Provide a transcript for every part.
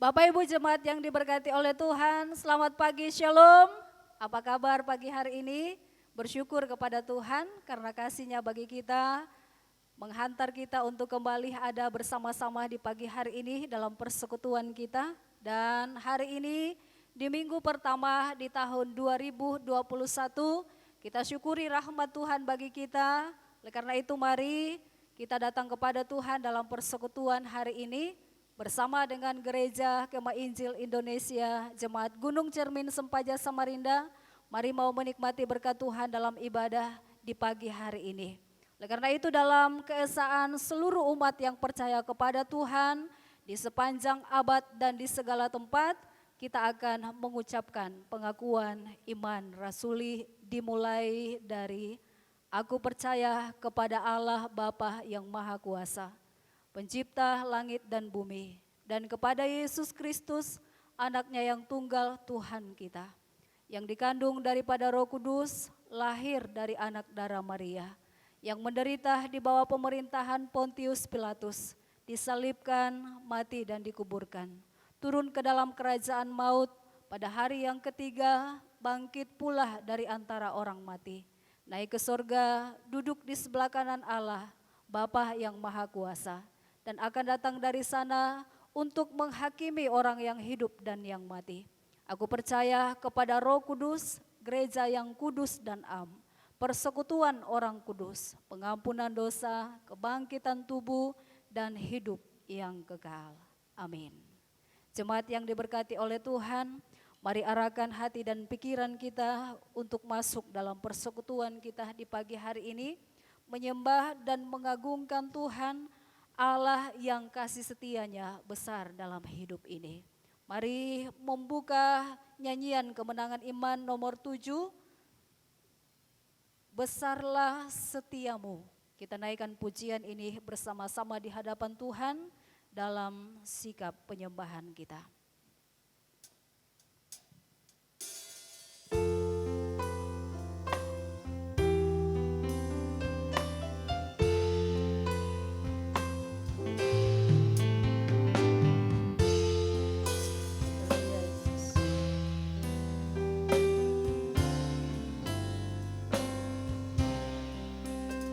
Bapak Ibu jemaat yang diberkati oleh Tuhan, selamat pagi, shalom. Apa kabar pagi hari ini? Bersyukur kepada Tuhan karena kasih-Nya bagi kita, menghantar kita untuk kembali ada bersama-sama di pagi hari ini dalam persekutuan kita. Dan hari ini di minggu pertama di tahun 2021, kita syukuri rahmat Tuhan bagi kita. Oleh karena itu mari kita datang kepada Tuhan dalam persekutuan hari ini bersama dengan Gereja Kemah Injil Indonesia Jemaat Gunung Cermin Sempaja Samarinda. Mari mau menikmati berkat Tuhan dalam ibadah di pagi hari ini. Oleh karena itu dalam keesaan seluruh umat yang percaya kepada Tuhan di sepanjang abad dan di segala tempat, kita akan mengucapkan pengakuan iman rasuli dimulai dari aku percaya kepada Allah Bapa yang Maha Kuasa, Pencipta langit dan bumi, dan kepada Yesus Kristus, anaknya yang tunggal Tuhan kita, yang dikandung daripada Roh Kudus, lahir dari anak darah Maria, yang menderita di bawah pemerintahan Pontius Pilatus, disalibkan, mati dan dikuburkan, turun ke dalam kerajaan maut, pada hari yang ketiga bangkit pula dari antara orang mati, naik ke sorga, duduk di sebelah kanan Allah, Bapa yang Maha Kuasa, dan akan datang dari sana untuk menghakimi orang yang hidup dan yang mati. Aku percaya kepada Roh Kudus, gereja yang kudus dan am, persekutuan orang kudus, pengampunan dosa, kebangkitan tubuh, dan hidup yang kekal. Amin. Jemaat yang diberkati oleh Tuhan, mari arahkan hati dan pikiran kita untuk masuk dalam persekutuan kita di pagi hari ini, menyembah dan mengagungkan Tuhan, Allah yang kasih setianya besar dalam hidup ini. Mari membuka nyanyian kemenangan iman nomor 7, besarlah setiamu. Kita naikkan pujian ini bersama-sama di hadapan Tuhan dalam sikap penyembahan kita.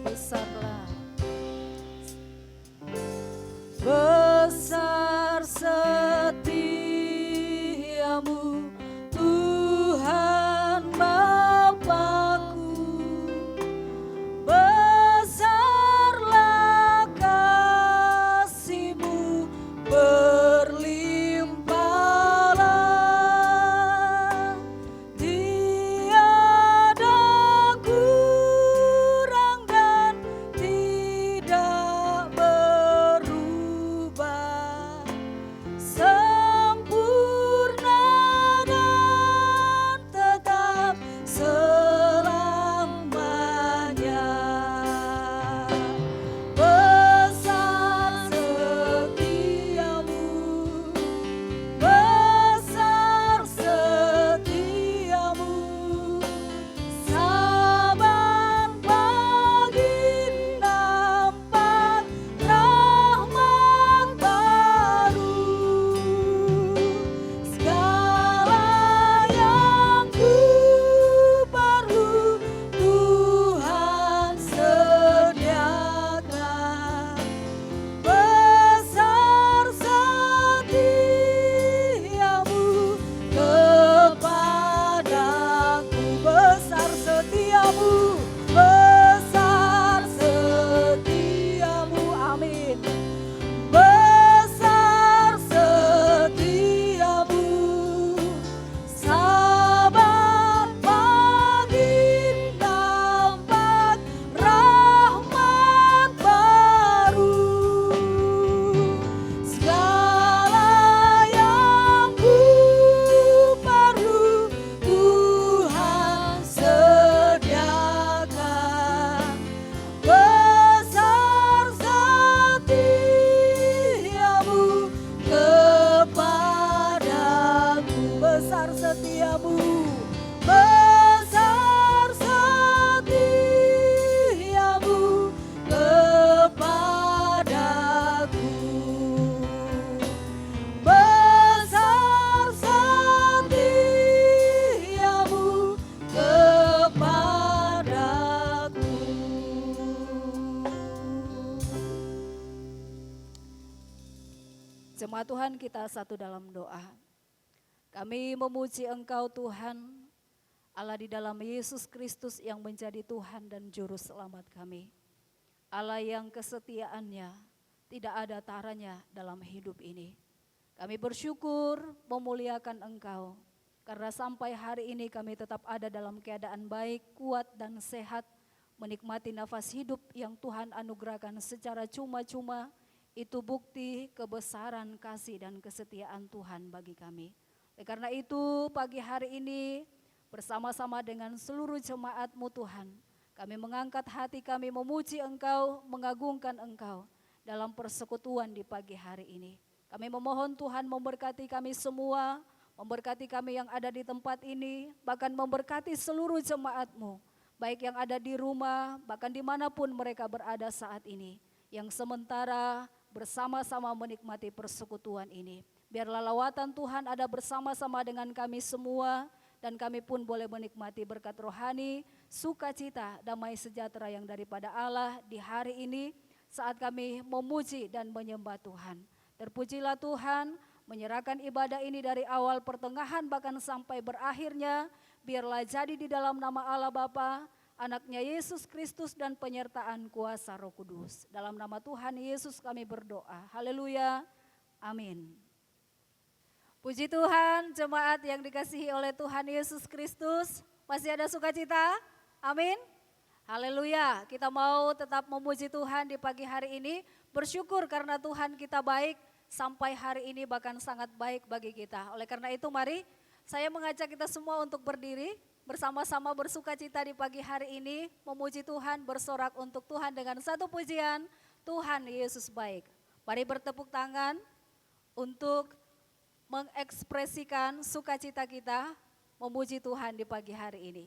Besarlah, besar setiamu Tuhan Bapakku, besarlah kasih-Mu berlimpahlah, tiada kurang dan tiada Jemaat Tuhan, kita satu dalam doa. Kami memuji Engkau Tuhan, Allah di dalam Yesus Kristus yang menjadi Tuhan dan Juru Selamat kami. Allah yang kesetiaannya tidak ada taranya dalam hidup ini. Kami bersyukur memuliakan Engkau, karena sampai hari ini kami tetap ada dalam keadaan baik, kuat dan sehat, menikmati nafas hidup yang Tuhan anugerahkan secara cuma-cuma. Itu bukti kebesaran kasih dan kesetiaan Tuhan bagi kami. Karena itu pagi hari ini bersama-sama dengan seluruh jemaat-Mu Tuhan, kami mengangkat hati kami memuji Engkau, mengagungkan Engkau dalam persekutuan di pagi hari ini. Kami memohon Tuhan memberkati kami semua, memberkati kami yang ada di tempat ini, bahkan memberkati seluruh jemaat-Mu, baik yang ada di rumah, bahkan dimanapun mereka berada saat ini, yang sementara bersama-sama menikmati persekutuan ini. Biarlah lawatan Tuhan ada bersama-sama dengan kami semua, dan kami pun boleh menikmati berkat rohani, sukacita, damai sejahtera yang daripada Allah di hari ini saat kami memuji dan menyembah Tuhan. Terpujilah Tuhan, menyerahkan ibadah ini dari awal, pertengahan, bahkan sampai berakhirnya, biarlah jadi di dalam nama Allah Bapa, Anaknya Yesus Kristus dan penyertaan kuasa Roh Kudus. Dalam nama Tuhan Yesus kami berdoa. Haleluya. Amin. Puji Tuhan, jemaat yang dikasihi oleh Tuhan Yesus Kristus. Masih ada sukacita? Amin. Haleluya. Kita mau tetap memuji Tuhan di pagi hari ini. Bersyukur karena Tuhan kita baik sampai hari ini, bahkan sangat baik bagi kita. Oleh karena itu mari saya mengajak kita semua untuk berdiri. Bersama-sama bersukacita di pagi hari ini, memuji Tuhan, bersorak untuk Tuhan dengan satu pujian, Tuhan Yesus baik. Mari bertepuk tangan untuk mengekspresikan sukacita kita, memuji Tuhan di pagi hari ini.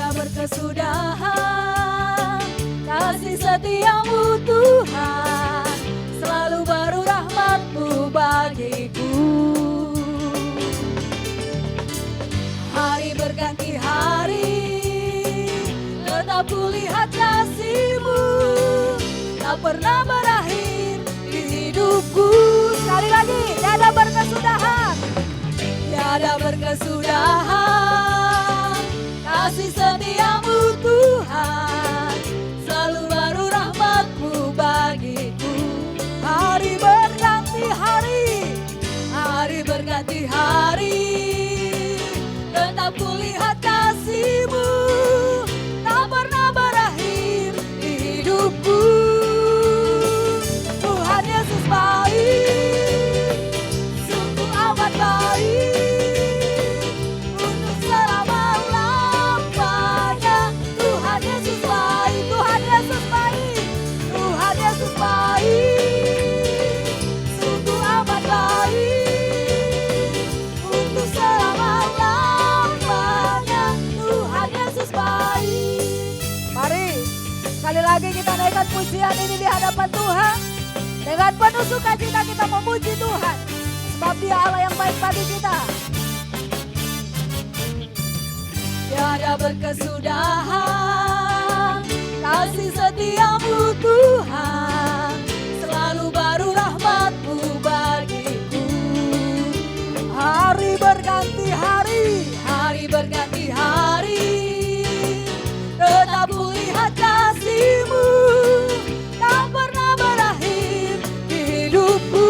Berkesudahan kasih setiamu Tuhan, selalu baru rahmat-Mu bagiku. Hari berganti hari, tetap kulihat kasih-Mu, tak pernah berakhir di hidupku. Sekali lagi, tiada berkesudahan, tiada berkesudahan. Kasih setiamu Tuhan, selalu baru rahmat-Mu bagiku. Hari berganti hari, hari berganti hari, tetap kulihat kasih-Mu, tak pernah berakhir di hidupku. Tuhan Yesus baik, sungguh amat baik. Sekali lagi kita naikkan pujian ini di hadapan Tuhan. Dengan penuh sukacita kita memuji Tuhan, sebab Dia Allah yang baik bagi kita. Tiada berkesudahan kasih setiamu Tuhan, selalu baru rahmat-Mu bagiku. Hari berganti hari, hari berganti hari, tetap kulihat kasih-Mu, tak pernah berakhir di hidupku.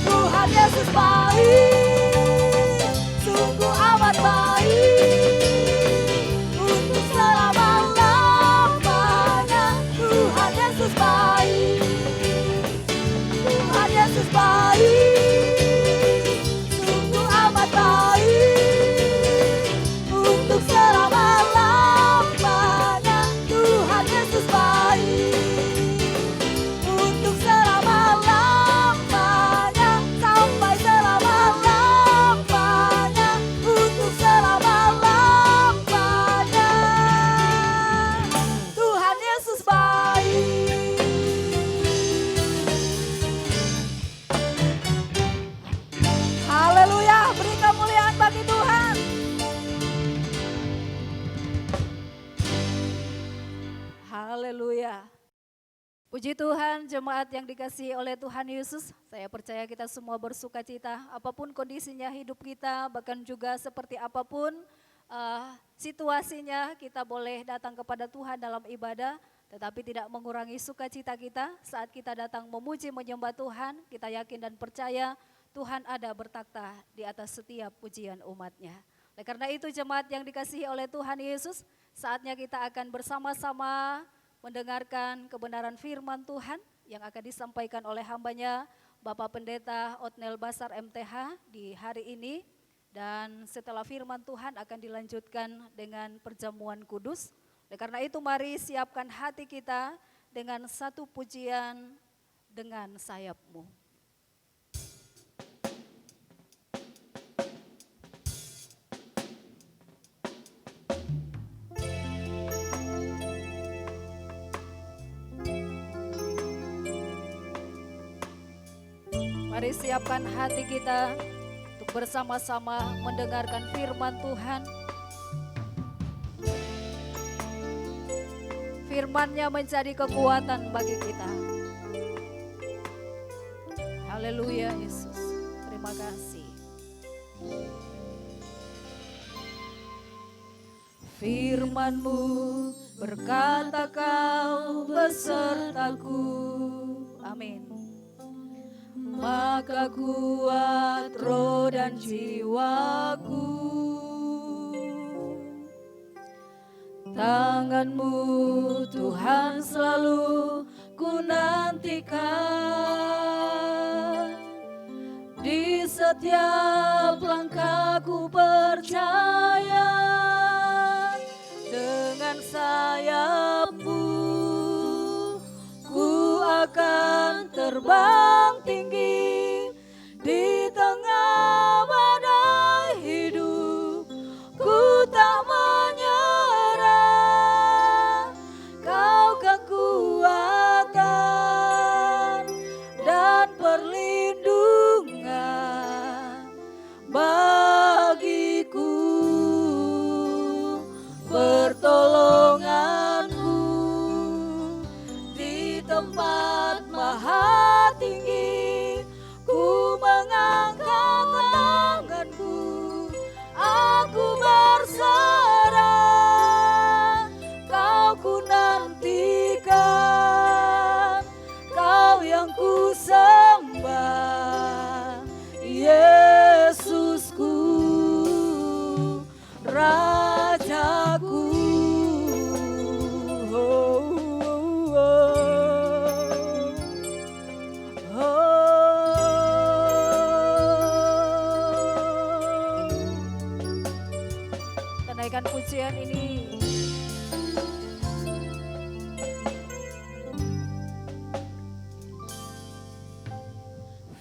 Tuhan Yesus baik, sungguh amat baik. Haleluya. Puji Tuhan, jemaat yang dikasihi oleh Tuhan Yesus, saya percaya kita semua bersuka cita, apapun kondisinya hidup kita, bahkan juga seperti apapun situasinya, kita boleh datang kepada Tuhan dalam ibadah, tetapi tidak mengurangi sukacita kita saat kita datang memuji menyembah Tuhan. Kita yakin dan percaya Tuhan ada bertakhta di atas setiap pujian umatnya. Oleh karena itu jemaat yang dikasihi oleh Tuhan Yesus, saatnya kita akan bersama-sama mendengarkan kebenaran firman Tuhan yang akan disampaikan oleh hambanya Bapak Pendeta Otnel Basar MTH di hari ini. Dan setelah firman Tuhan akan dilanjutkan dengan perjamuan kudus. Oleh karena itu mari siapkan hati kita dengan satu pujian dengan sayapmu. Mari siapkan hati kita untuk bersama-sama mendengarkan firman Tuhan. Firman-Nya menjadi kekuatan bagi kita. Haleluya Yesus, terima kasih. Firman-Mu berkata kau besertaku. Amin. Maka kuat roh dan jiwaku. Tangan-Mu Tuhan selalu ku nantikan. Di setiap langkahku percaya, dengan sayap-Mu ku akan terbang tinggi di tengah badai hidup. Ku tak menyerah, Kau kekuatan dan perlindungan bagiku, pertolonganku di tempat maha tinggi. Ku mengangkat tanganku, aku berserah. Kau ku nantikan, Kau yang ku sembah, Yesusku, Rajaku. Naikkan pujian ini.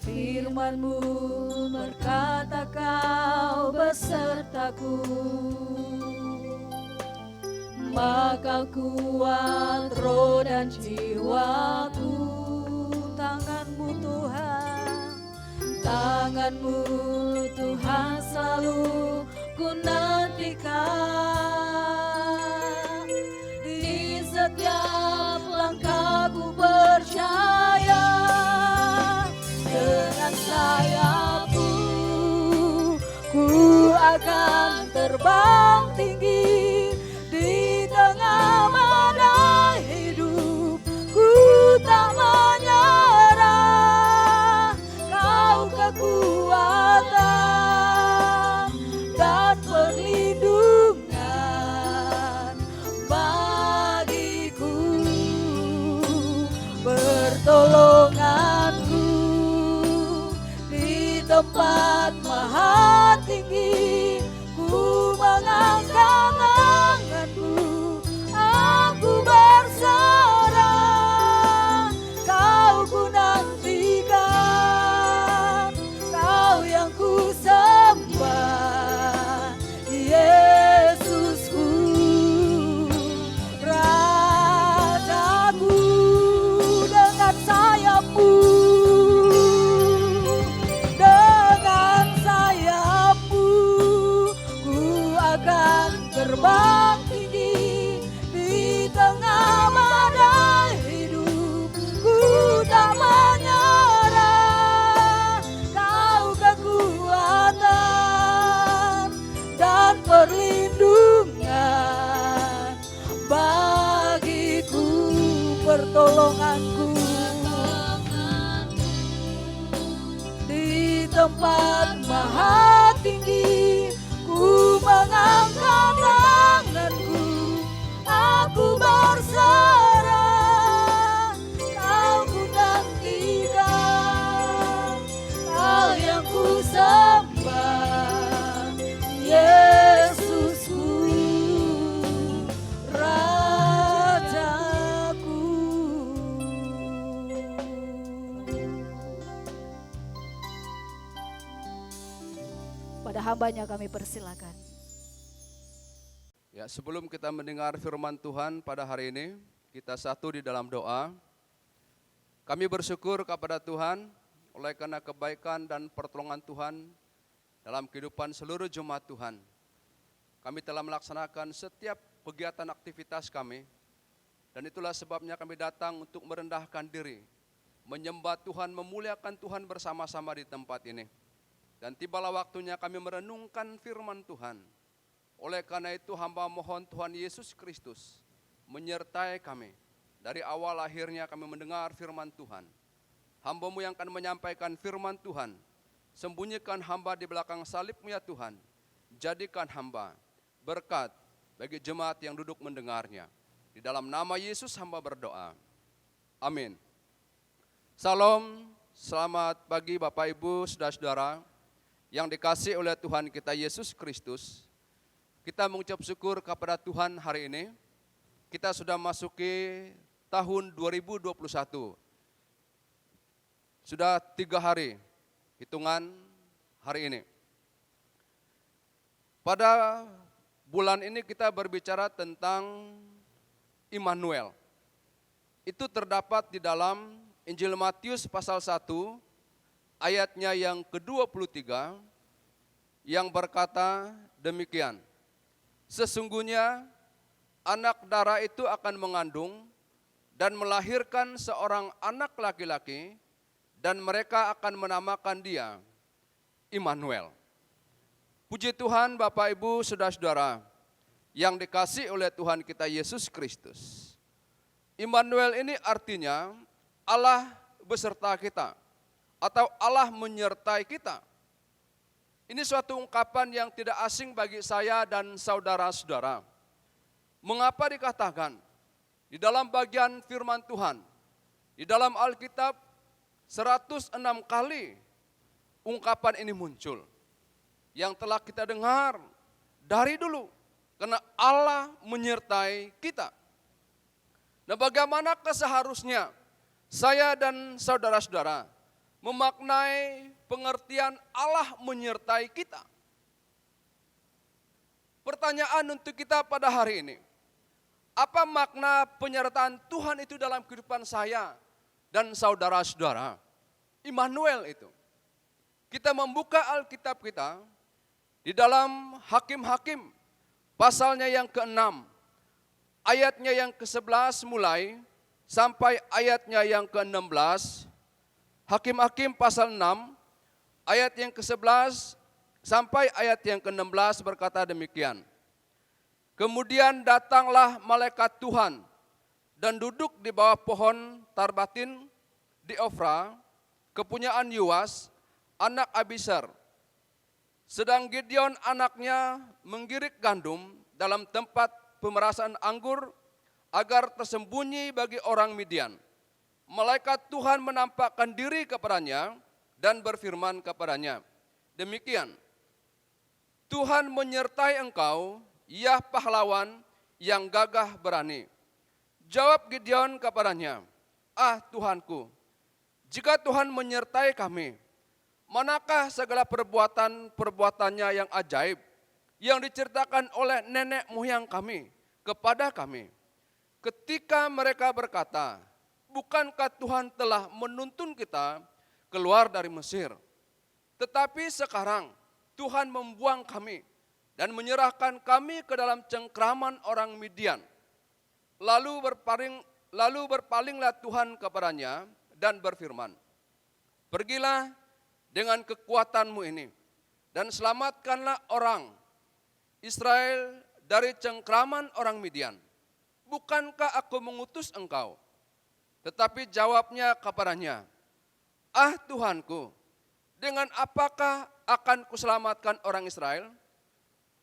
Firman-Mu berkata kau besertaku. Maka kuat roh dan jiwaku. Tangan-Mu Tuhan, tangan-Mu Tuhan selalu ku nantikan. Di setiap langkahku percaya, dengan sayap-Mu ku akan terbang tinggi di tengah badai hidup. Ku tak menyerah, Kau kekuatan dan perlindungan bagiku, pertolonganku di tempat maha tinggi. Ku mengangkat pertolonganku. Di tempat maha tinggi ku mengangkat tanganku, aku berserah, kau ku nantikan, kau yang ku sembah, Yesusku, Rajaku. Pada hambanya kami persilakan. Ya, sebelum kita mendengar firman Tuhan pada hari ini, kita satu di dalam doa. Kami bersyukur kepada Tuhan oleh karena kebaikan dan pertolongan Tuhan dalam kehidupan seluruh jemaat Tuhan. Kami telah melaksanakan setiap kegiatan aktivitas kami, dan itulah sebabnya kami datang untuk merendahkan diri, menyembah Tuhan, memuliakan Tuhan bersama-sama di tempat ini. Dan tibalah waktunya kami merenungkan firman Tuhan. Oleh karena itu hamba mohon Tuhan Yesus Kristus menyertai kami. Dari awal akhirnya kami mendengar firman Tuhan. Hamba-Mu yang akan menyampaikan firman Tuhan, sembunyikan hamba di belakang salib-Mu ya Tuhan. Jadikan hamba berkat bagi jemaat yang duduk mendengarnya. Di dalam nama Yesus hamba berdoa. Amin. Salam, selamat pagi Bapak Ibu, saudara-saudara yang dikasihi oleh Tuhan kita Yesus Kristus. Kita mengucap syukur kepada Tuhan hari ini. Kita sudah masuki tahun 2021. Sudah 3 hari hitungan hari ini. Pada bulan ini kita berbicara tentang Immanuel. Itu terdapat di dalam Injil Matius pasal 1 ayatnya yang ke-23 yang berkata demikian. Sesungguhnya anak darah itu akan mengandung dan melahirkan seorang anak laki-laki, dan mereka akan menamakan dia Immanuel. Puji Tuhan Bapak Ibu saudara-saudara yang dikasihi oleh Tuhan kita Yesus Kristus. Immanuel ini artinya Allah beserta kita atau Allah menyertai kita. Ini suatu ungkapan yang tidak asing bagi saya dan saudara-saudara. Mengapa dikatakan di dalam bagian firman Tuhan, di dalam Alkitab 106 kali ungkapan ini muncul. Yang telah kita dengar dari dulu, karena Allah menyertai kita. Nah, bagaimanakah seharusnya saya dan saudara-saudara memaknai pengertian Allah menyertai kita? Pertanyaan untuk kita pada hari ini, apa makna penyertaan Tuhan itu dalam kehidupan saya dan saudara-saudara? Immanuel itu. Kita membuka Alkitab kita di dalam Hakim-Hakim pasalnya yang ke-6, ayatnya yang ke-11 mulai sampai ayatnya yang ke-16. Hakim-Hakim pasal 6 ayat yang ke-11 sampai ayat yang ke-16 berkata demikian. Kemudian datanglah malaikat Tuhan dan duduk di bawah pohon tarbatin di Ofra, kepunyaan Yuas, anak Abisar. Sedang Gideon anaknya menggirik gandum dalam tempat pemerasan anggur agar tersembunyi bagi orang Midian. Malaikat Tuhan menampakkan diri kepadanya dan berfirman kepadanya, demikian, Tuhan menyertai engkau, ya pahlawan yang gagah berani. Jawab Gideon kepadanya, ah Tuhanku, jika Tuhan menyertai kami, manakah segala perbuatannya yang ajaib yang diceritakan oleh nenek moyang kami kepada kami? Ketika mereka berkata, bukankah Tuhan telah menuntun kita keluar dari Mesir? Tetapi sekarang Tuhan membuang kami dan menyerahkan kami ke dalam cengkraman orang Midian. Lalu berpalinglah Tuhan kepadanya dan berfirman, pergilah dengan kekuatanmu ini dan selamatkanlah orang Israel dari cengkraman orang Midian. Bukankah aku mengutus engkau Tetapi jawabnya kepadanya, "Ah Tuhanku, dengan apakah akan kuselamatkan orang Israel?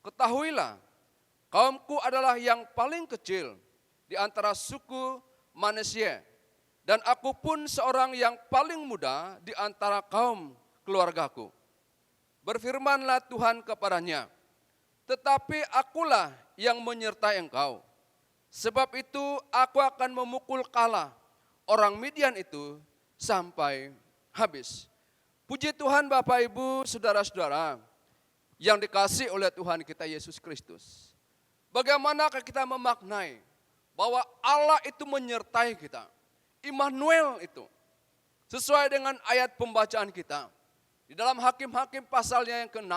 Ketahuilah, kaumku adalah yang paling kecil di antara suku manusia, dan aku pun seorang yang paling muda di antara kaum keluargaku." Berfirmanlah Tuhan kepadanya, "Tetapi akulah yang menyertai engkau. Sebab itu aku akan memukul kalah orang Midian itu sampai habis." Puji Tuhan Bapak Ibu, saudara-saudara yang dikasihi oleh Tuhan kita Yesus Kristus. Bagaimanakah kita memaknai bahwa Allah itu menyertai kita? Immanuel itu. Sesuai dengan ayat pembacaan kita. Di dalam Hakim-Hakim pasalnya yang ke-6,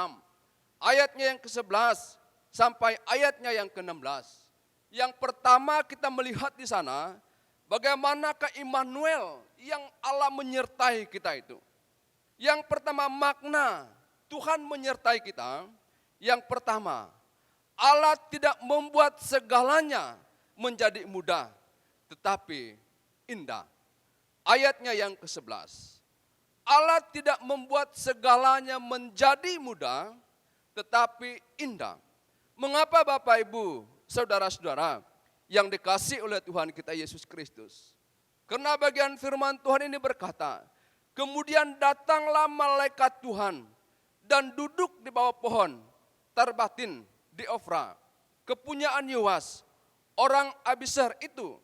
ayatnya yang ke-11 sampai ayatnya yang ke-16. Yang pertama kita melihat di sana, bagaimanakah Immanuel yang Allah menyertai kita itu. Yang pertama makna Tuhan menyertai kita, yang pertama Allah tidak membuat segalanya menjadi mudah, tetapi indah. Ayatnya yang ke-11. Allah tidak membuat segalanya menjadi mudah, tetapi indah. Mengapa Bapak Ibu, saudara-saudara yang dikasihi oleh Tuhan kita Yesus Kristus? Karena bagian firman Tuhan ini berkata, kemudian datanglah malaikat Tuhan dan duduk di bawah pohon Tarbatin di Ofra, kepunyaan Yoas, orang Abisar itu.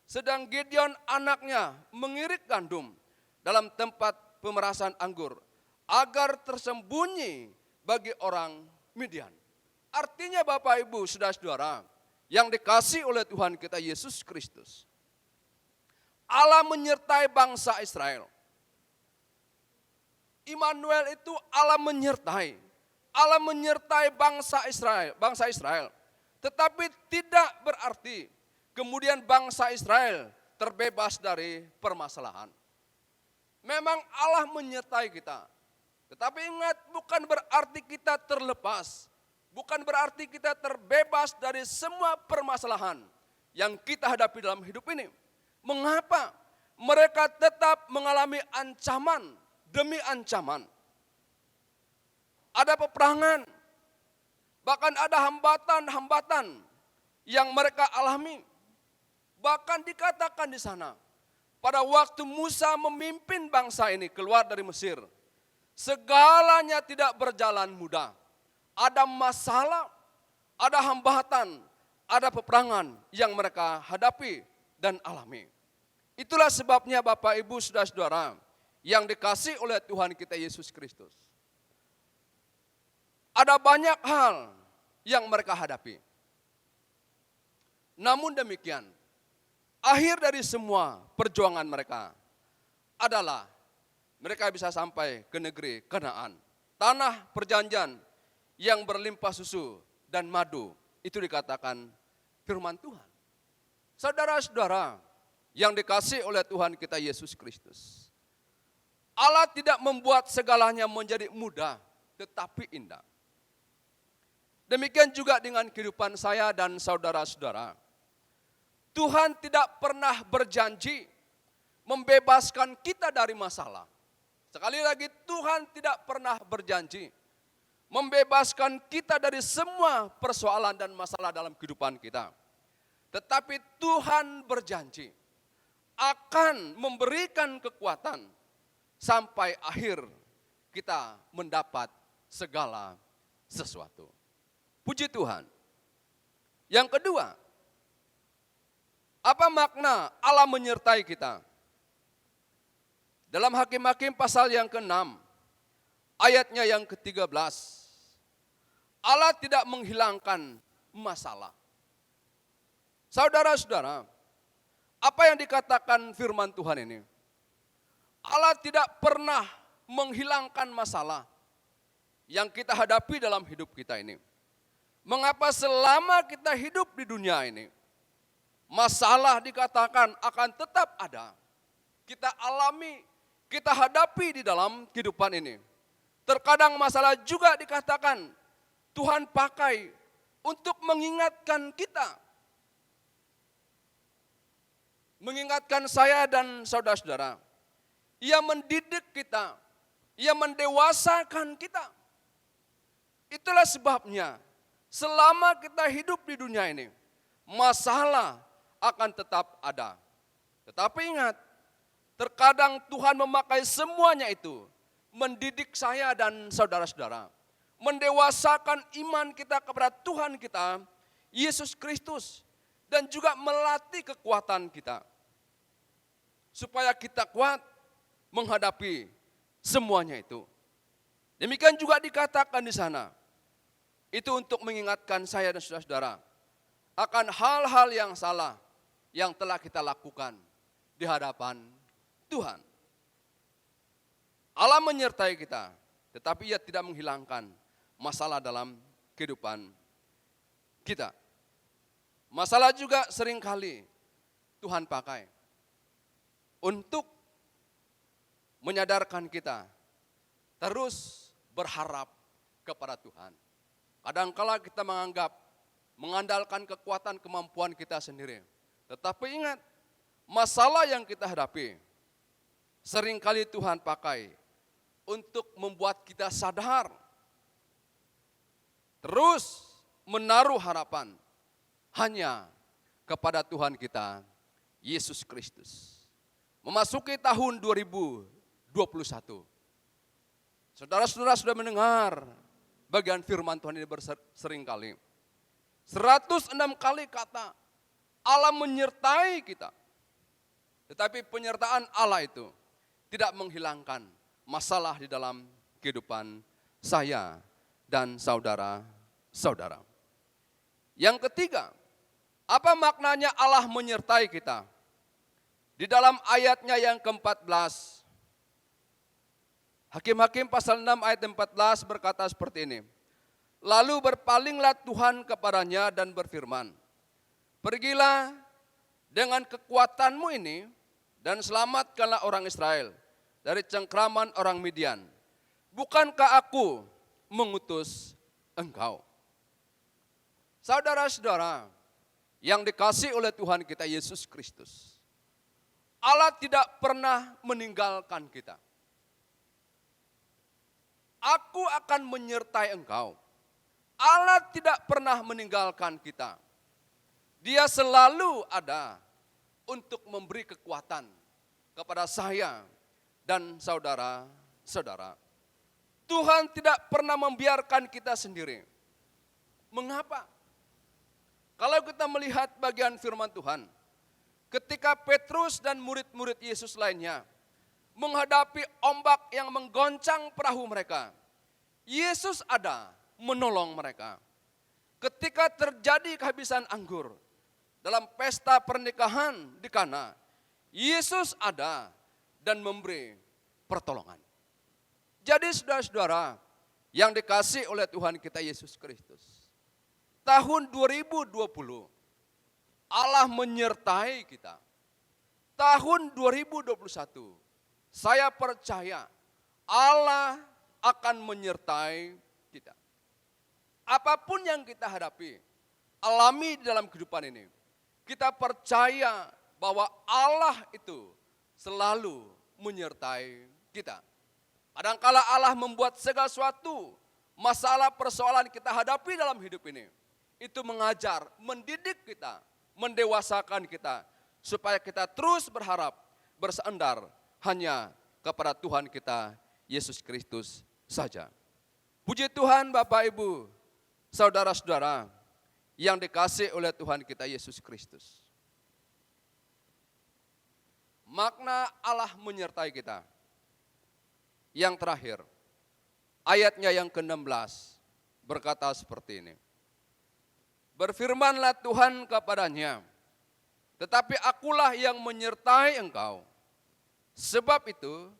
Sedang Gideon anaknya mengirik gandum dalam tempat pemerasan anggur, agar tersembunyi bagi orang Midian. Artinya Bapak Ibu, saudara-saudara yang dikasihi oleh Tuhan kita Yesus Kristus, Allah menyertai bangsa Israel. Immanuel itu Allah menyertai. Allah menyertai bangsa Israel. Tetapi tidak berarti kemudian bangsa Israel terbebas dari permasalahan. Memang Allah menyertai kita. Tetapi ingat, bukan berarti kita terlepas. Bukan berarti kita terbebas dari semua permasalahan yang kita hadapi dalam hidup ini. Mengapa? Mereka tetap mengalami ancaman demi ancaman. Ada peperangan, bahkan ada hambatan-hambatan yang mereka alami. Bahkan dikatakan di sana, pada waktu Musa memimpin bangsa ini keluar dari Mesir, segalanya tidak berjalan mudah. Ada masalah, ada hambatan, ada peperangan yang mereka hadapi dan alami. Itulah sebabnya Bapak Ibu saudara-saudara yang dikasihi oleh Tuhan kita Yesus Kristus. Ada banyak hal yang mereka hadapi. Namun demikian, akhir dari semua perjuangan mereka adalah mereka bisa sampai ke negeri Kanaan, tanah perjanjian yang berlimpah susu dan madu. Itu dikatakan firman Tuhan. Saudara-saudara yang dikasihi oleh Tuhan kita Yesus Kristus, Allah tidak membuat segalanya menjadi mudah, tetapi indah. Demikian juga dengan kehidupan saya dan saudara-saudara. Tuhan tidak pernah berjanji membebaskan kita dari masalah. Sekali lagi, Tuhan tidak pernah berjanji membebaskan kita dari semua persoalan dan masalah dalam kehidupan kita. Tetapi Tuhan berjanji akan memberikan kekuatan sampai akhir kita mendapat segala sesuatu. Puji Tuhan. Yang kedua, apa makna Allah menyertai kita? Dalam Hakim-Hakim pasal yang ke-6, ayatnya yang ke-13, Allah tidak menghilangkan masalah. Saudara-saudara, apa yang dikatakan firman Tuhan ini? Allah tidak pernah menghilangkan masalah yang kita hadapi dalam hidup kita ini. Mengapa selama kita hidup di dunia ini, masalah dikatakan akan tetap ada. Kita alami, kita hadapi di dalam kehidupan ini. Terkadang masalah juga dikatakan Tuhan pakai untuk mengingatkan kita. mengingatkan saya dan saudara-saudara. Ia mendidik kita, ia mendewasakan kita. Itulah sebabnya selama kita hidup di dunia ini, masalah akan tetap ada. Tetapi ingat, terkadang Tuhan memakai semuanya itu, mendidik saya dan saudara-saudara, mendewasakan iman kita kepada Tuhan kita, Yesus Kristus, dan juga melatih kekuatan kita. Supaya kita kuat menghadapi semuanya itu. Demikian juga dikatakan di sana. Itu untuk mengingatkan saya dan saudara-saudara akan hal-hal yang salah yang telah kita lakukan di hadapan Tuhan. Allah menyertai kita, tetapi Ia tidak menghilangkan masalah dalam kehidupan kita. Masalah juga seringkali Tuhan pakai untuk menyadarkan kita terus berharap kepada Tuhan. Kadangkala kita mengandalkan kekuatan kemampuan kita sendiri. Tetapi ingat, masalah yang kita hadapi seringkali Tuhan pakai untuk membuat kita sadar. Terus menaruh harapan hanya kepada Tuhan kita, Yesus Kristus. Memasuki tahun 2021. Saudara-saudara sudah mendengar bagian firman Tuhan ini seringkali. 106 kali kata Allah menyertai kita. Tetapi penyertaan Allah itu tidak menghilangkan masalah di dalam kehidupan saya dan saudara-saudara. Yang ketiga, apa maknanya Allah menyertai kita? Di dalam ayatnya yang ke-14, Hakim-Hakim pasal 6 ayat 14 berkata seperti ini. Lalu berpalinglah Tuhan kepadanya dan berfirman, pergilah dengan kekuatanmu ini dan selamatkanlah orang Israel dari cengkraman orang Midian. Bukankah aku mengutus engkau? Saudara-saudara yang dikasihi oleh Tuhan kita Yesus Kristus, Allah tidak pernah meninggalkan kita. Aku akan menyertai engkau. Allah tidak pernah meninggalkan kita. Dia selalu ada untuk memberi kekuatan kepada saya dan saudara-saudara. Tuhan tidak pernah membiarkan kita sendiri. Mengapa? Kalau kita melihat bagian firman Tuhan, ketika Petrus dan murid-murid Yesus lainnya menghadapi ombak yang menggoncang perahu mereka, Yesus ada menolong mereka. Ketika terjadi kehabisan anggur dalam pesta pernikahan di Kana, Yesus ada dan memberi pertolongan. Jadi saudara-saudara yang dikasihi oleh Tuhan kita Yesus Kristus, tahun 2020 Allah menyertai kita. Tahun 2021 saya percaya Allah akan menyertai kita. Apapun yang kita hadapi, alami di dalam kehidupan ini, kita percaya bahwa Allah itu selalu menyertai kita. Kadangkala Allah membuat segala sesuatu masalah persoalan kita hadapi dalam hidup ini, itu mengajar, mendidik kita, mendewasakan kita, supaya kita terus berharap, bersandar hanya kepada Tuhan kita, Yesus Kristus saja. Puji Tuhan Bapak Ibu, saudara-saudara yang dikasihi oleh Tuhan kita Yesus Kristus. Makna Allah menyertai kita. Yang terakhir, ayatnya yang ke-16 berkata seperti ini. Berfirmanlah Tuhan kepadanya, tetapi akulah yang menyertai engkau. Sebab itu,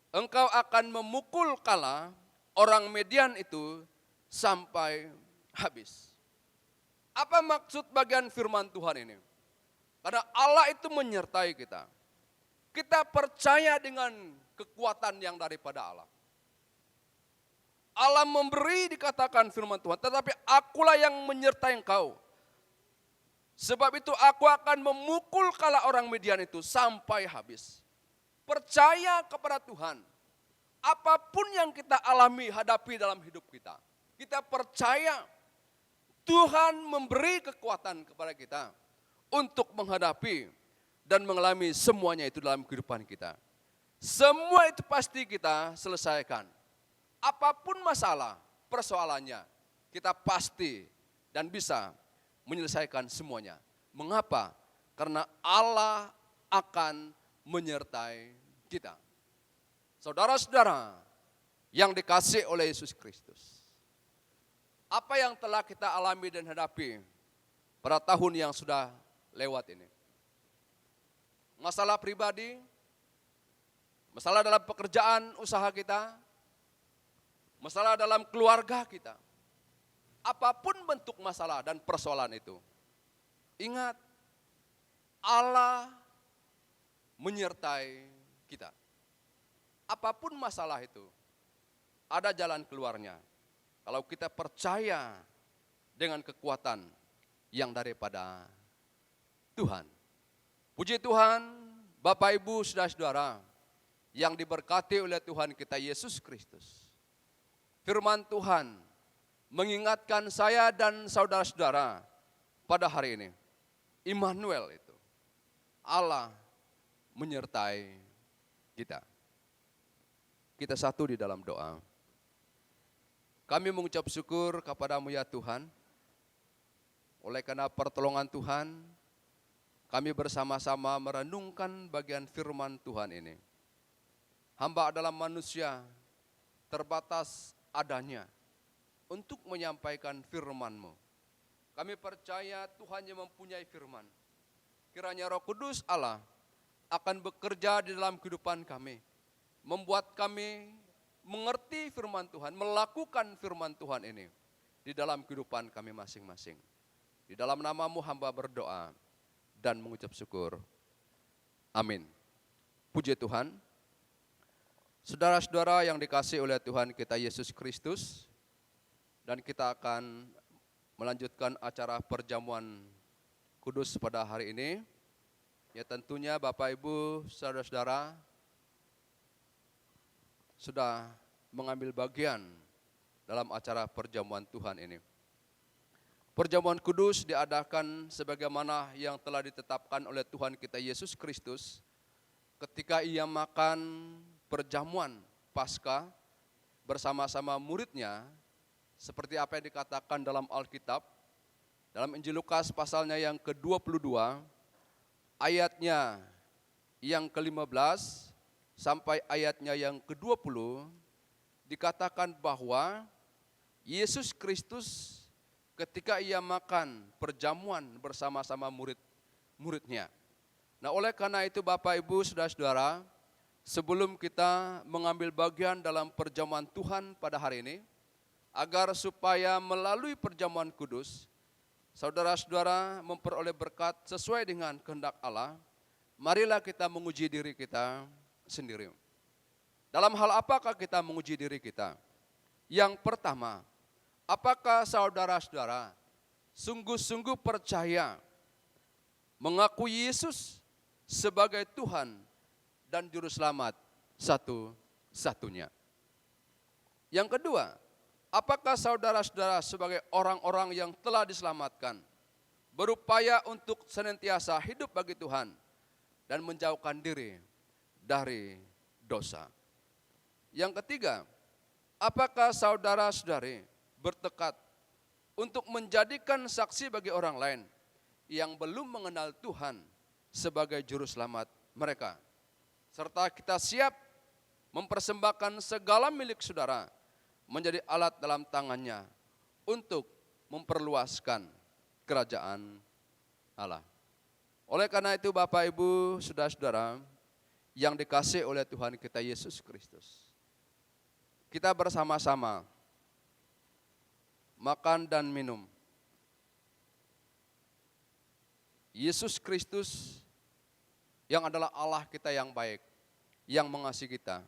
engkau akan memukul kala orang Midian itu sampai habis. Apa maksud bagian firman Tuhan ini? Karena Allah itu menyertai kita. Kita percaya dengan kekuatan yang daripada Allah. Allah memberi dikatakan firman Tuhan, tetapi akulah yang menyertai engkau. Sebab itu aku akan memukul kala orang Midian itu sampai habis. Percaya kepada Tuhan. Apapun yang kita alami, hadapi dalam hidup kita. Kita percaya Tuhan memberi kekuatan kepada kita untuk menghadapi dan mengalami semuanya itu dalam kehidupan kita. Semua itu pasti kita selesaikan. Apapun masalah, persoalannya, kita pasti dan bisa menyelesaikan semuanya. Mengapa? Karena Allah akan menyertai kita. Saudara-saudara yang dikasihi oleh Yesus Kristus, apa yang telah kita alami dan hadapi pada tahun yang sudah lewat ini? Masalah pribadi, masalah dalam pekerjaan usaha kita, masalah dalam keluarga kita. Apapun bentuk masalah dan persoalan itu, ingat, Allah menyertai kita. Apapun masalah itu, ada jalan keluarnya. Kalau kita percaya dengan kekuatan yang daripada Tuhan. Puji Tuhan, Bapak Ibu, saudara-saudara yang diberkati oleh Tuhan kita Yesus Kristus. Firman Tuhan mengingatkan saya dan saudara-saudara pada hari ini. Immanuel itu, Allah menyertai kita. Kita satu di dalam doa. Kami mengucap syukur kepadamu ya Tuhan. Oleh karena pertolongan Tuhan, kami bersama-sama merenungkan bagian firman Tuhan ini. Hamba adalah manusia, terbatas adanya untuk menyampaikan firman-Mu. Kami percaya Tuhan yang mempunyai firman. Kiranya Roh Kudus Allah akan bekerja di dalam kehidupan kami. Membuat kami mengerti firman Tuhan, melakukan firman Tuhan ini di dalam kehidupan kami masing-masing. Di dalam nama-Mu hamba berdoa dan mengucap syukur. Amin. Puji Tuhan. Saudara-saudara yang dikasihi oleh Tuhan kita Yesus Kristus, dan kita akan melanjutkan acara perjamuan kudus pada hari ini. Ya tentunya Bapak Ibu, saudara-saudara sudah mengambil bagian dalam acara perjamuan Tuhan ini. Perjamuan kudus diadakan sebagaimana yang telah ditetapkan oleh Tuhan kita Yesus Kristus ketika ia makan perjamuan Paskah bersama-sama muridnya, seperti apa yang dikatakan dalam Alkitab, dalam Injil Lukas pasalnya yang ke-22, ayatnya yang ke-15 sampai ayatnya yang ke-20, dikatakan bahwa Yesus Kristus ketika ia makan perjamuan bersama-sama murid-muridnya. Nah oleh karena itu Bapak Ibu saudara-saudara, sebelum kita mengambil bagian dalam perjamuan Tuhan pada hari ini, agar supaya melalui perjamuan kudus, saudara-saudara memperoleh berkat sesuai dengan kehendak Allah, marilah kita menguji diri kita sendiri. Dalam hal apakah kita menguji diri kita? Yang pertama, apakah saudara-saudara sungguh-sungguh percaya mengakui Yesus sebagai Tuhan dan Juru Selamat satu-satunya? Yang kedua, apakah saudara-saudara sebagai orang-orang yang telah diselamatkan berupaya untuk senantiasa hidup bagi Tuhan dan menjauhkan diri dari dosa? Yang ketiga, apakah saudara-saudari bertekad untuk menjadikan saksi bagi orang lain yang belum mengenal Tuhan sebagai Juru Selamat mereka? Serta kita siap mempersembahkan segala milik saudara menjadi alat dalam tangannya untuk memperluaskan kerajaan Allah. Oleh karena itu Bapak Ibu, saudara-saudara yang dikasihi oleh Tuhan kita Yesus Kristus, kita bersama-sama makan dan minum. Yesus Kristus yang adalah Allah kita yang baik, yang mengasihi kita,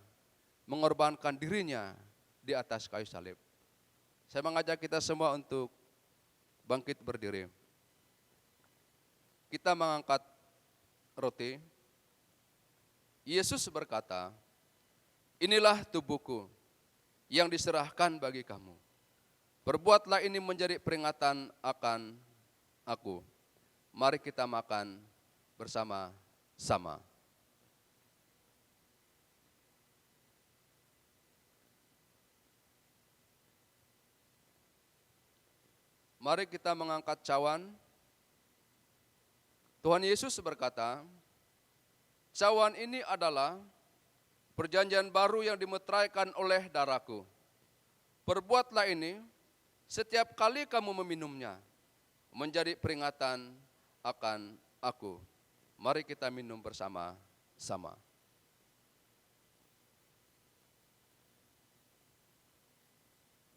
mengorbankan dirinya di atas kayu salib. Saya mengajak kita semua untuk bangkit berdiri. kita mengangkat roti, Yesus berkata, inilah tubuhku yang diserahkan bagi kamu. Perbuatlah ini menjadi peringatan akan aku. Mari kita makan bersama-sama. Mari kita mengangkat cawan. Tuhan Yesus berkata, cawan ini adalah perjanjian baru yang dimeteraikan oleh darahku. Perbuatlah ini setiap kali kamu meminumnya, menjadi peringatan akan aku. Mari kita minum bersama-sama.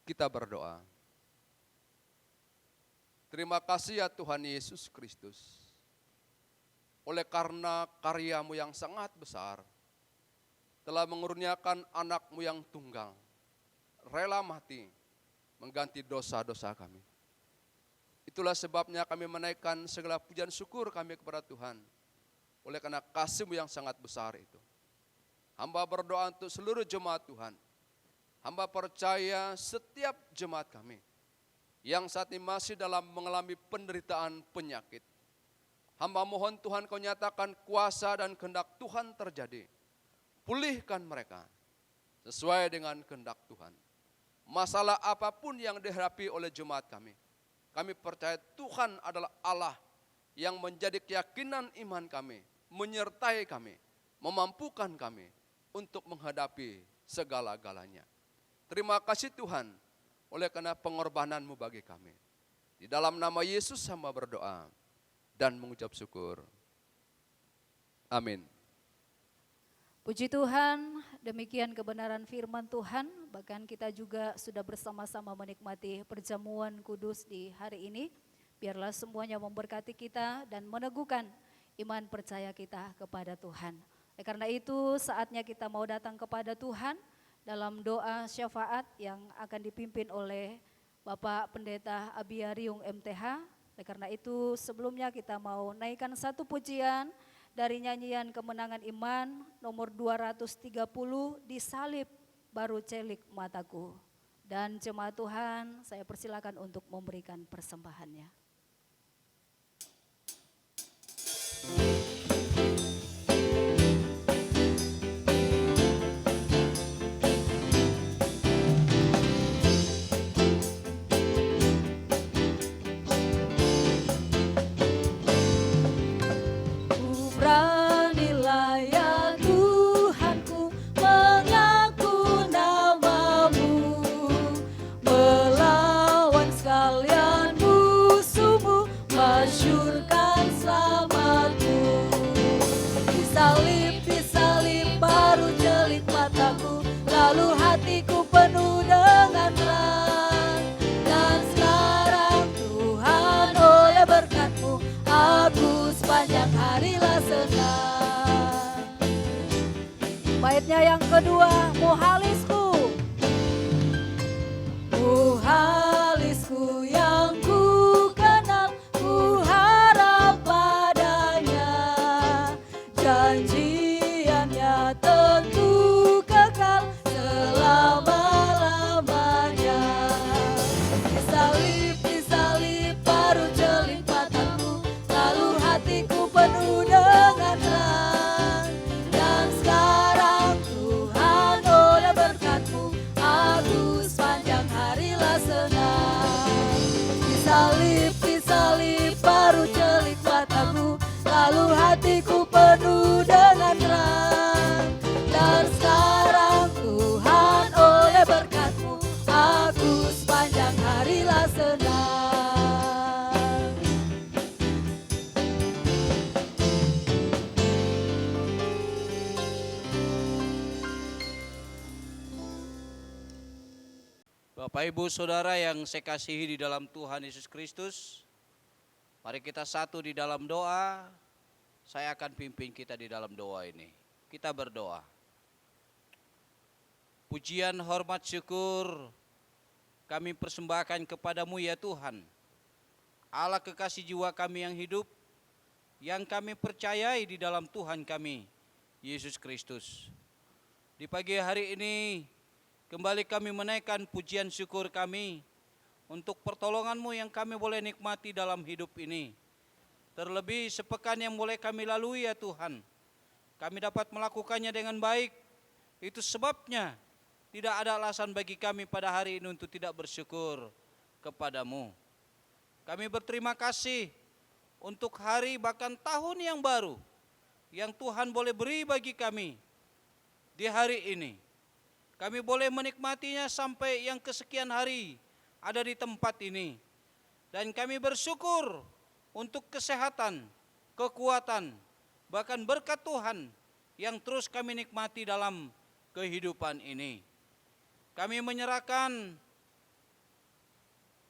Kita berdoa. Terima kasih ya Tuhan Yesus Kristus. Oleh karena karya-Mu yang sangat besar, telah mengurniakan anak-Mu yang tunggal, rela mati, mengganti dosa-dosa kami. Itulah sebabnya kami menaikkan segala pujian syukur kami kepada Tuhan, oleh karena kasih-Mu yang sangat besar itu. Hamba berdoa untuk seluruh jemaat Tuhan. Hamba percaya setiap jemaat kami, yang saat ini masih dalam mengalami penderitaan penyakit. Hamba mohon Tuhan Kau nyatakan kuasa dan kehendak Tuhan terjadi. Pulihkan mereka sesuai dengan kehendak Tuhan. Masalah apapun yang dihadapi oleh jemaat kami percaya Tuhan adalah Allah yang menjadi keyakinan iman kami, menyertai kami, memampukan kami untuk menghadapi segala-galanya. Terima kasih Tuhan oleh karena pengorbanan-Mu bagi kami. Di dalam nama Yesus hamba berdoa dan mengucap syukur. Amin. Puji Tuhan, demikian kebenaran firman Tuhan. Bahkan kita juga sudah bersama-sama menikmati perjamuan kudus di hari ini. Biarlah semuanya memberkati kita dan meneguhkan iman percaya kita kepada Tuhan. Karena itu saatnya kita mau datang kepada Tuhan dalam doa syafaat yang akan dipimpin oleh Bapak Pendeta Abiariung MTH. Karena itu sebelumnya kita mau naikkan satu pujian dari nyanyian Kemenangan Iman nomor 230, Disalib Baru Celik Mataku. Dan jemaat Tuhan saya persilakan untuk memberikan persembahannya. Baitnya yang kedua, muhalisku. Muhalisku yang ku kenal, ku harap padanya. Janjiannya tentu kekal selama-lamanya. Disalib, disalib, baru celik mataku, lalu hatiku penuh dengan terang. Dan sekarang Tuhan oleh berkat-Mu, aku sepanjang harilah senang. Disalib, disalib, baru celik mataku, lalu hatiku penuh dengan terang. Dan sekarang Tuhan oleh berkat-Mu, aku sepanjang harilah senang. Bapak Ibu Saudara yang saya kasihi di dalam Tuhan Yesus Kristus, mari kita satu di dalam doa. Saya akan pimpin kita di dalam doa ini. Kita berdoa. Pujian, hormat, syukur kami persembahkan kepadamu ya Tuhan, Allah kekasih jiwa kami yang hidup. yang kami percayai di dalam Tuhan kami, Yesus Kristus. Di pagi hari ini, kembali kami menaikkan pujian syukur kami untuk pertolongan-Mu yang kami boleh nikmati dalam hidup ini. Terlebih sepekan yang boleh kami lalui ya Tuhan, kami dapat melakukannya dengan baik. Itu sebabnya tidak ada alasan bagi kami pada hari ini untuk tidak bersyukur kepada-Mu. Kami berterima kasih untuk hari bahkan tahun yang baru yang Tuhan boleh beri bagi kami di hari ini. Kami boleh menikmatinya sampai yang kesekian hari ada di tempat ini. Dan kami bersyukur untuk kesehatan, kekuatan, bahkan berkat Tuhan yang terus kami nikmati dalam kehidupan ini. Kami menyerahkan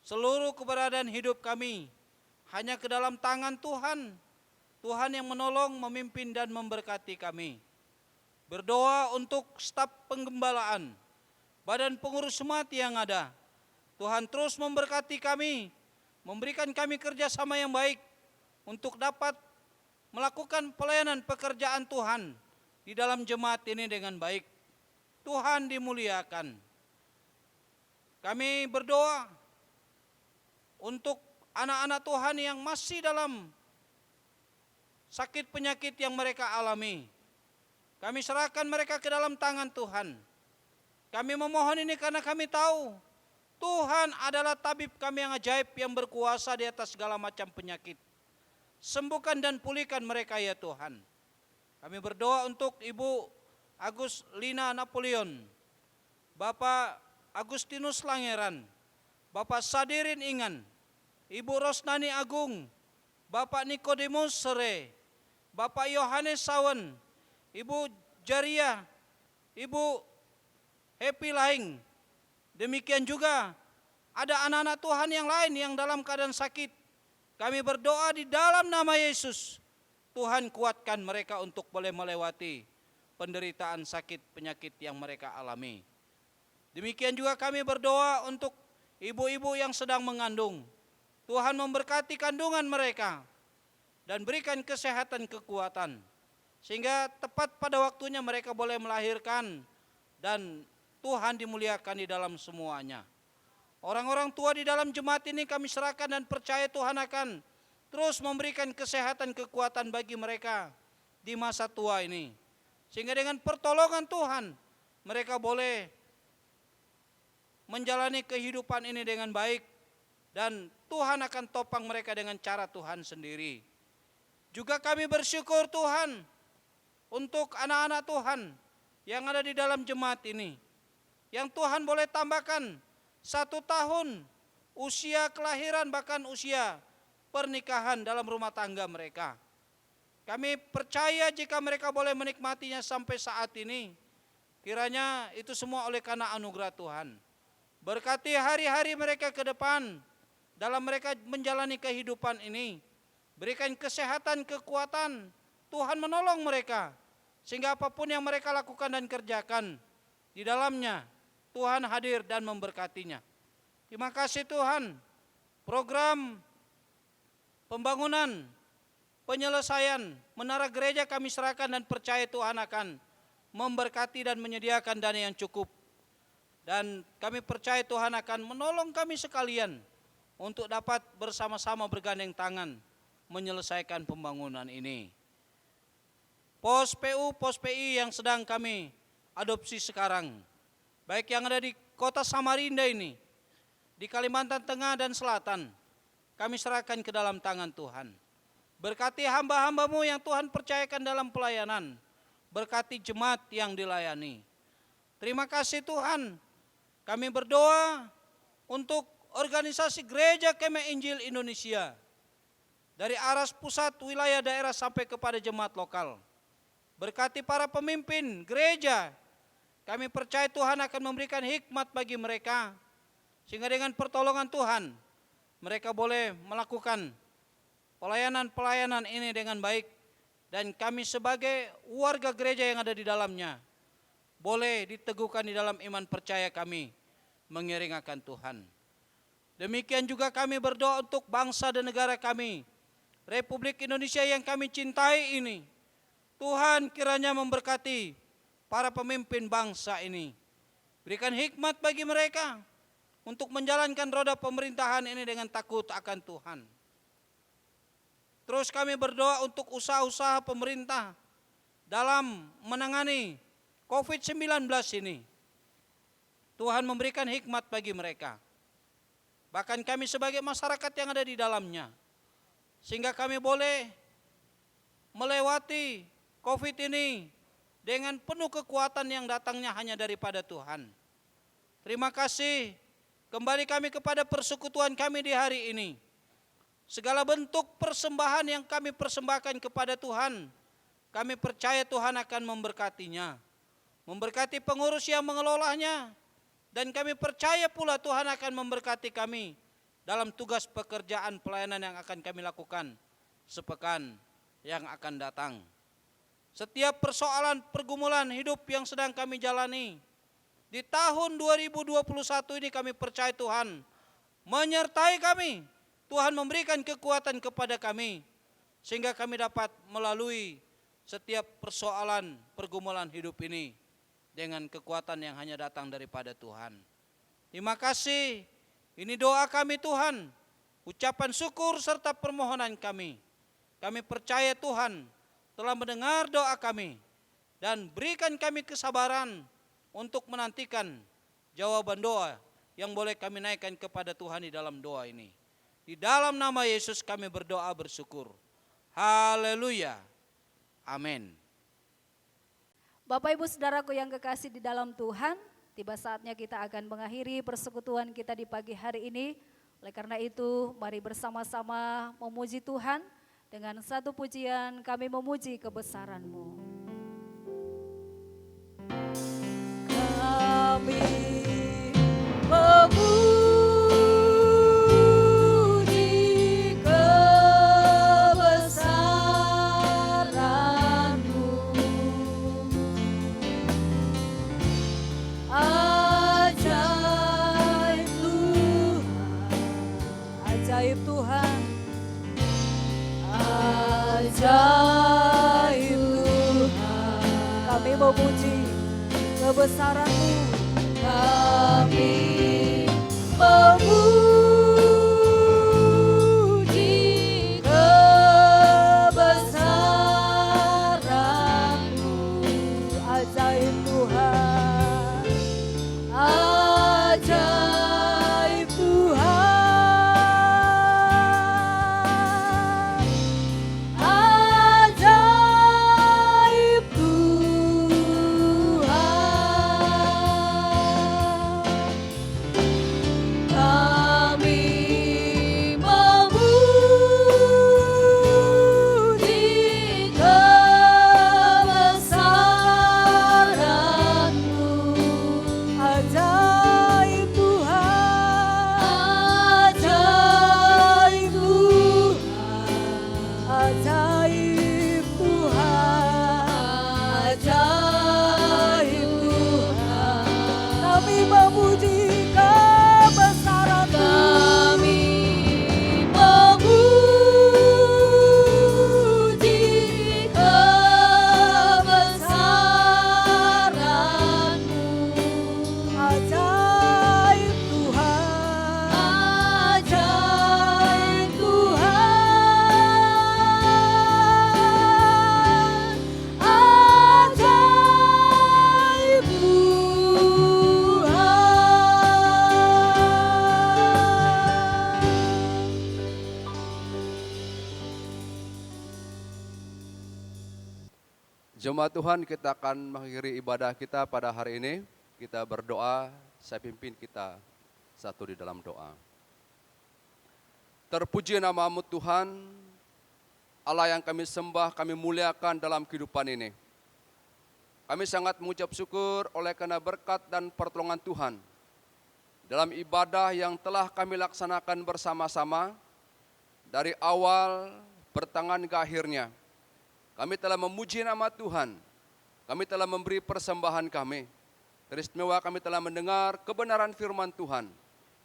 seluruh keberadaan hidup kami hanya ke dalam tangan Tuhan. Tuhan yang menolong, memimpin dan memberkati kami. Berdoa untuk staf penggembalaan, badan pengurus jemaat yang ada. Tuhan terus memberkati kami, memberikan kami kerjasama yang baik untuk dapat melakukan pelayanan pekerjaan Tuhan di dalam jemaat ini dengan baik. Tuhan dimuliakan. Kami berdoa untuk anak-anak Tuhan yang masih dalam sakit penyakit yang mereka alami. Kami serahkan mereka ke dalam tangan Tuhan. Kami memohon ini karena kami tahu Tuhan adalah tabib kami yang ajaib yang berkuasa di atas segala macam penyakit. Sembuhkan dan pulihkan mereka ya Tuhan. Kami berdoa untuk Ibu Agus Lina Napoleon, Bapak Agustinus Langeran, Bapak Sadirin Ingan, Ibu Rosnani Agung, Bapak Nikodemus Sere, Bapak Yohanes Sawen, Ibu Jaria, Ibu Happy Laing. Demikian juga ada anak-anak Tuhan yang lain yang dalam keadaan sakit. Kami berdoa di dalam nama Yesus, Tuhan kuatkan mereka untuk boleh melewati penderitaan sakit penyakit yang mereka alami. Demikian juga kami berdoa untuk ibu-ibu yang sedang mengandung. Tuhan memberkati kandungan mereka dan berikan kesehatan kekuatan. Sehingga tepat pada waktunya mereka boleh melahirkan dan Tuhan dimuliakan di dalam semuanya. Orang-orang tua di dalam jemaat ini kami serahkan dan percaya Tuhan akan terus memberikan kesehatan kekuatan bagi mereka di masa tua ini. Sehingga dengan pertolongan Tuhan mereka boleh menjalani kehidupan ini dengan baik dan Tuhan akan topang mereka dengan cara Tuhan sendiri. Juga kami bersyukur Tuhan untuk anak-anak Tuhan yang ada di dalam jemaat ini, yang Tuhan boleh tambahkan 1 tahun usia kelahiran bahkan usia pernikahan dalam rumah tangga mereka. Kami percaya jika mereka boleh menikmatinya sampai saat ini, kiranya itu semua oleh karena anugerah Tuhan. Berkati hari-hari mereka ke depan dalam mereka menjalani kehidupan ini. Berikan kesehatan, kekuatan. Tuhan menolong mereka. Sehingga apapun yang mereka lakukan dan kerjakan, di dalamnya Tuhan hadir dan memberkatinya. Terima kasih Tuhan. Program pembangunan, penyelesaian menara gereja kami serahkan dan percaya Tuhan akan memberkati dan menyediakan dana yang cukup. Dan kami percaya Tuhan akan menolong kami sekalian untuk dapat bersama-sama bergandeng tangan menyelesaikan pembangunan ini. Pos PU, pos PI yang sedang kami adopsi sekarang, baik yang ada di kota Samarinda ini, di Kalimantan Tengah dan Selatan, kami serahkan ke dalam tangan Tuhan. Berkati hamba-hamba-Mu yang Tuhan percayakan dalam pelayanan, berkati jemaat yang dilayani. Terima kasih Tuhan. Kami berdoa untuk organisasi Gereja Kemeh Injil Indonesia, dari aras pusat, wilayah, daerah sampai kepada jemaat lokal. Berkati para pemimpin gereja, kami percaya Tuhan akan memberikan hikmat bagi mereka, sehingga dengan pertolongan Tuhan, mereka boleh melakukan pelayanan-pelayanan ini dengan baik. Dan kami sebagai warga gereja yang ada di dalamnya, boleh diteguhkan di dalam iman percaya kami mengiring akan Tuhan. Demikian juga kami berdoa untuk bangsa dan negara kami, Republik Indonesia yang kami cintai ini. Tuhan kiranya memberkati para pemimpin bangsa ini. Berikan hikmat bagi mereka untuk menjalankan roda pemerintahan ini dengan takut akan Tuhan. Terus kami berdoa untuk usaha-usaha pemerintah dalam menangani COVID-19 ini. Tuhan memberikan hikmat bagi mereka. Bahkan kami sebagai masyarakat yang ada di dalamnya. Sehingga kami boleh melewati COVID ini dengan penuh kekuatan yang datangnya hanya daripada Tuhan. Terima kasih. Kembali kami kepada persekutuan kami di hari ini. Segala bentuk persembahan yang kami persembahkan kepada Tuhan, kami percaya Tuhan akan memberkatinya. Memberkati pengurus yang mengelolanya. Dan kami percaya pula Tuhan akan memberkati kami dalam tugas pekerjaan pelayanan yang akan kami lakukan sepekan yang akan datang. Setiap persoalan pergumulan hidup yang sedang kami jalani di tahun 2021 ini, kami percaya Tuhan menyertai kami. Tuhan memberikan kekuatan kepada kami sehingga kami dapat melalui setiap persoalan pergumulan hidup ini dengan kekuatan yang hanya datang daripada Tuhan. Terima kasih. Ini doa kami Tuhan, ucapan syukur serta permohonan kami. Kami percaya Tuhan telah mendengar doa kami dan berikan kami kesabaran untuk menantikan jawaban doa yang boleh kami naikkan kepada Tuhan di dalam doa ini. Di dalam nama Yesus kami berdoa bersyukur. Haleluya. Amin. Bapak Ibu Saudaraku yang kekasih di dalam Tuhan, tiba saatnya kita akan mengakhiri persekutuan kita di pagi hari ini. Oleh karena itu, mari bersama-sama memuji Tuhan dengan satu pujian, kami memuji kebesaran-Mu. Kami memuji kebesaran-Mu. Ajaib Tuhan, ajaib Tuhan. Kami memuji kebesaran-Mu. Kami memuji kebesaran-Mu. Ajaib Tuhan, ajaib Tuhan, ajaib Tuhan. Kami memuji kebesaran-Mu. Ajaib Tuhan, ajaib Tuhan, ajaib Tuhan, ajaib Tuhan. Kami memuji kebesaran-Mu. Kami memuji kebesaran-Mu. Ajaib Tuhan, ajaib Tuhan, ajaib Tuhan. Jemaat Tuhan, kita akan mengakhiri ibadah kita pada hari ini. Kita berdoa, saya pimpin kita satu di dalam doa. Terpuji nama-Mu Tuhan, Allah yang kami sembah, kami muliakan dalam kehidupan ini. Kami sangat mengucap syukur oleh karena berkat dan pertolongan Tuhan dalam ibadah yang telah kami laksanakan bersama-sama dari awal pertengahan ke akhirnya. Kami telah memuji nama Tuhan, kami telah memberi persembahan kami. Teristimewa kami telah mendengar kebenaran firman Tuhan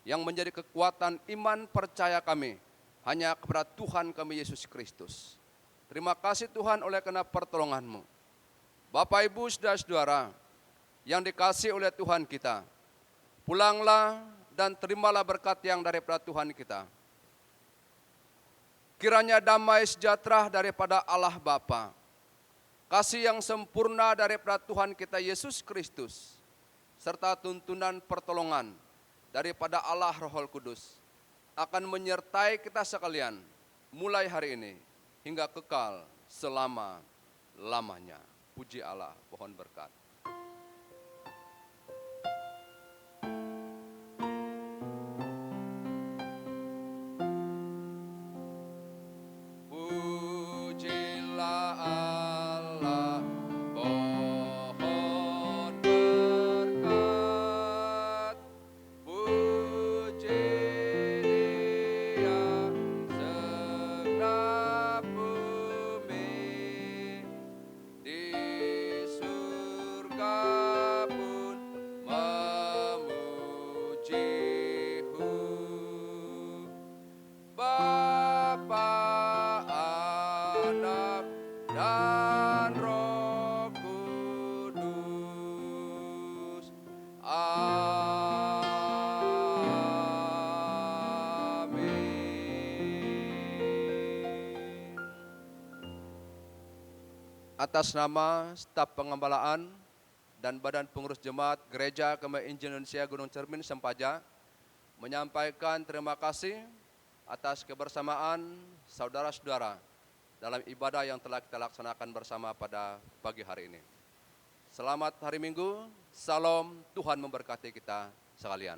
yang menjadi kekuatan iman percaya kami hanya kepada Tuhan kami Yesus Kristus. Terima kasih Tuhan oleh karena pertolongan-Mu. Bapak, Ibu, saudara-saudara yang dikasihi oleh Tuhan kita, pulanglah dan terimalah berkat yang daripada Tuhan kita. Kiranya damai sejahtera daripada Allah Bapa, kasih yang sempurna daripada Tuhan kita Yesus Kristus, serta tuntunan pertolongan daripada Allah Roh Kudus akan menyertai kita sekalian mulai hari ini hingga kekal selama-lamanya. Puji Allah, pohon berkat. Pujilah Allah, pohon berkat. Puji Dia segenap bumi, di surga pun memuji-Hu. Bapa, Anak, dan Roh Kudus. Amin. Atas nama staf pengembalaan dan Badan Pengurus Jemaat Gereja Kemai Injil Indonesia Gunung Cermin Sempaja menyampaikan terima kasih atas kebersamaan saudara-saudara dalam ibadah yang telah kita laksanakan bersama pada pagi hari ini. Selamat hari Minggu, salam, Tuhan memberkati kita sekalian.